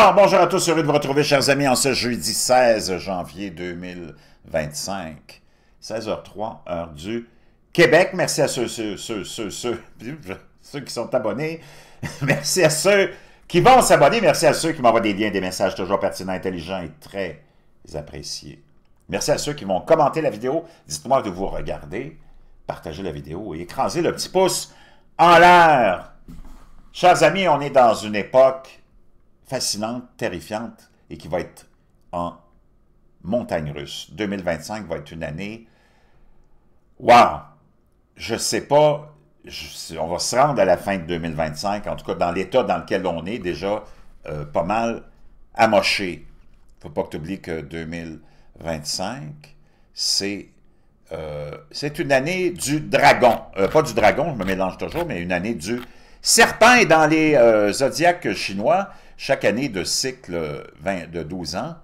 Alors, bonjour à tous, heureux de vous retrouver, chers amis, en ce jeudi 16 janvier 2025, 16h03, heure du Québec. Merci à ceux qui sont abonnés. Merci à ceux qui vont s'abonner. Merci à ceux qui m'envoient des liens, des messages toujours pertinents, intelligents et très appréciés. Merci à ceux qui vont commenter la vidéo. Dites-moi de vous regarder, partagez la vidéo et écrasez le petit pouce en l'air. Chers amis, on est dans une époque fascinante, terrifiante, et qui va être en montagne russe. 2025 va être une année... Wow! Je sais pas, on va se rendre à la fin de 2025, en tout cas dans l'état dans lequel on est, déjà pas mal amoché. Faut pas que tu oublies que 2025, c'est une année du dragon. Pas du dragon, je me mélange toujours, mais une année du serpent. Et dans les zodiaques chinois, chaque année de cycle de 12 ans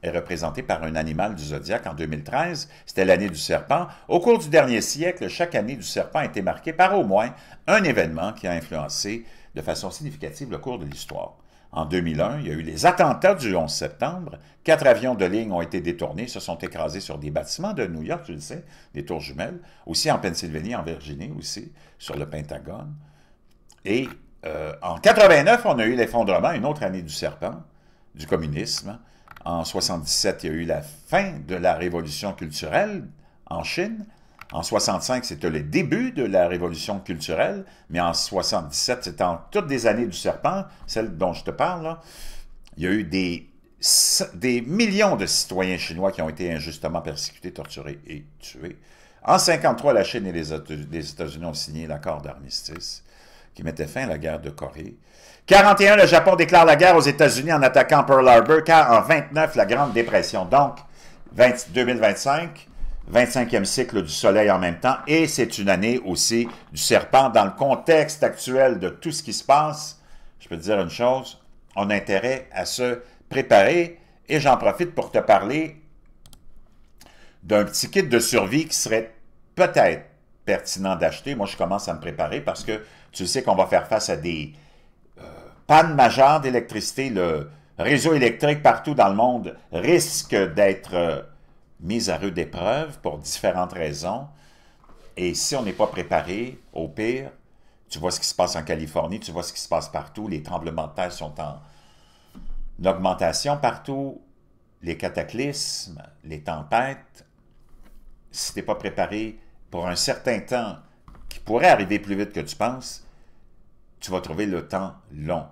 est représentée par un animal du zodiaque. En 2013, c'était l'année du serpent. Au cours du dernier siècle, chaque année du serpent a été marquée par au moins un événement qui a influencé de façon significative le cours de l'histoire. En 2001, il y a eu les attentats du 11 septembre. 4 avions de ligne ont été détournés, se sont écrasés sur des bâtiments de New York, tu le sais, des tours jumelles. Aussi en Pennsylvanie, en Virginie aussi, sur le Pentagone. Et en 89, on a eu l'effondrement, une autre année du serpent, du communisme. En 77, il y a eu la fin de la révolution culturelle en Chine. En 65, c'était le début de la révolution culturelle, mais en 77, c'était en toutes des années du serpent, celle dont je te parle, là. Il y a eu des millions de citoyens chinois qui ont été injustement persécutés, torturés et tués. En 53, la Chine et les États-Unis ont signé l'accord d'armistice qui mettait fin à la guerre de Corée. 41, le Japon déclare la guerre aux États-Unis en attaquant Pearl Harbor, car en 29, la Grande Dépression. Donc, 2025, 25e cycle du soleil en même temps, et c'est une année aussi du serpent. Dans le contexte actuel de tout ce qui se passe, je peux te dire une chose, on a intérêt à se préparer, et j'en profite pour te parler d'un petit kit de survie qui serait peut-être pertinent d'acheter. Moi, je commence à me préparer parce que tu sais qu'on va faire face à des pannes majeures d'électricité. Le réseau électrique partout dans le monde risque d'être mis à rude épreuve pour différentes raisons. Et si on n'est pas préparé, au pire, tu vois ce qui se passe en Californie, tu vois ce qui se passe partout, les tremblements de terre sont en augmentation partout, les cataclysmes, les tempêtes. Si tu n'es pas préparé pour un certain temps, qui pourrait arriver plus vite que tu penses, tu vas trouver le temps long.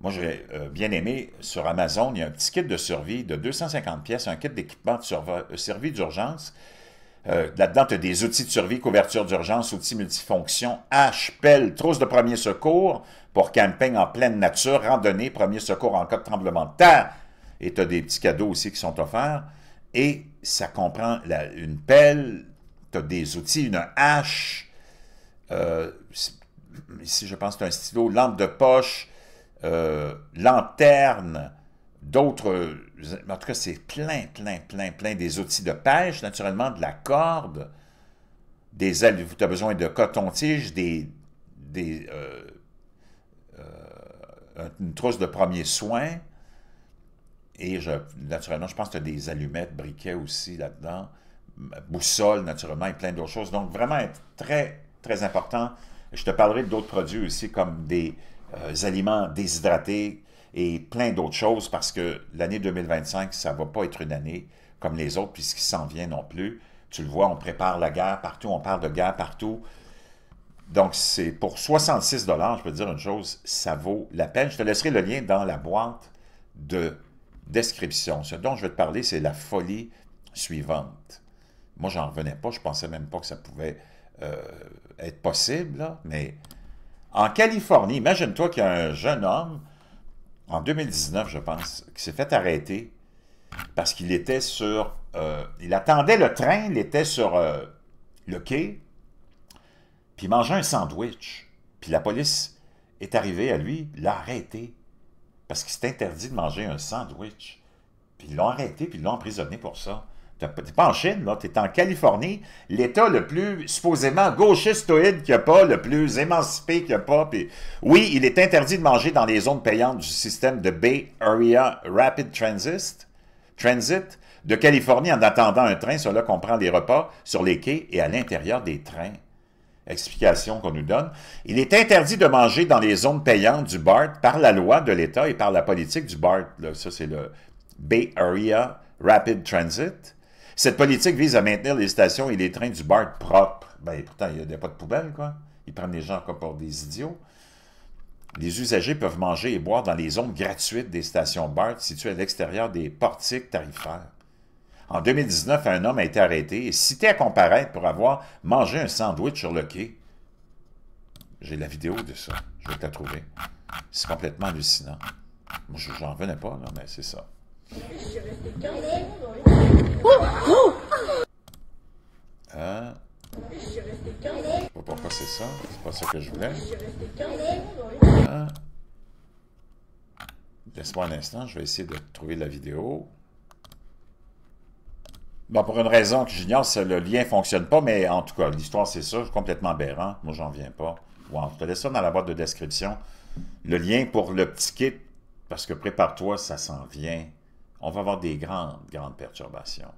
Moi, j'ai bien aimé, sur Amazon, il y a un petit kit de survie de 250 pièces, un kit d'équipement de survie d'urgence. Là-dedans, tu as des outils de survie, couverture d'urgence, outils multifonctions, hache, pelle, trousse de premier secours pour camping en pleine nature, randonnée, premier secours en cas de tremblement de terre. Et tu as des petits cadeaux aussi qui sont offerts. Et ça comprend une pelle, tu as des outils, une hache, ici je pense que c'est un stylo, lampe de poche, lanterne, d'autres, en tout cas c'est plein des outils de pêche, naturellement de la corde, tu as besoin de coton-tige, une trousse de premiers soins, et naturellement je pense que tu as des allumettes, briquets aussi là-dedans, boussole naturellement et plein d'autres choses, donc vraiment très important. Je te parlerai d'autres produits aussi comme des aliments déshydratés et plein d'autres choses parce que l'année 2025, ça ne va pas être une année comme les autres puisqu'il s'en vient non plus. Tu le vois, on prépare la guerre partout, on parle de guerre partout. Donc, c'est pour 66 $, je peux te dire une chose, ça vaut la peine. Je te laisserai le lien dans la boîte de description. Ce dont je vais te parler, c'est la folie suivante. Moi, j'en revenais pas, je pensais même pas que ça pouvait être possible, là, mais en Californie, imagine-toi qu'il y a un jeune homme, en 2019, je pense, qui s'est fait arrêter parce qu'il était sur... il attendait le train, il était sur le quai, puis il mangeait un sandwich. Puis la police est arrivée à lui, l'a arrêté, parce qu'il s'est interdit de manger un sandwich. Puis ils l'ont arrêté, puis ils l'ont emprisonné pour ça. Tu n'es pas en Chine, là, tu es en Californie, l'État le plus supposément gauchistoïde qu'il n'y a pas, le plus émancipé qu'il n'y a pas. Puis, oui, il est interdit de manger dans les zones payantes du système de Bay Area Rapid Transit de Californie en attendant un train. Cela comprend les repas sur les quais et à l'intérieur des trains. Explication qu'on nous donne. Il est interdit de manger dans les zones payantes du BART par la loi de l'État et par la politique du BART. Là, ça, c'est le Bay Area Rapid Transit. Cette politique vise à maintenir les stations et les trains du BART propres. Ben, pourtant, il n'y a pas de poubelle, quoi. Ils prennent les gens comme pour des idiots. Les usagers peuvent manger et boire dans les zones gratuites des stations BART situées à l'extérieur des portiques tarifaires. En 2019, un homme a été arrêté et cité à comparaître pour avoir mangé un sandwich sur le quai. J'ai la vidéo de ça. Je vais te la trouver. C'est complètement hallucinant. Moi, j'en revenais pas, là, mais c'est ça. Je sais pas pourquoi c'est ça. C'est pas ça que je voulais. Laisse-moi un instant. Je vais essayer de trouver la vidéo. Bon, pour une raison que j'ignore, le lien ne fonctionne pas, mais en tout cas, l'histoire, c'est ça. Complètement aberrant. Moi, j'en viens pas. Bon, je te laisse ça dans la boîte de description. Le lien pour le petit kit, parce que prépare-toi, ça s'en vient. On va avoir des grandes perturbations.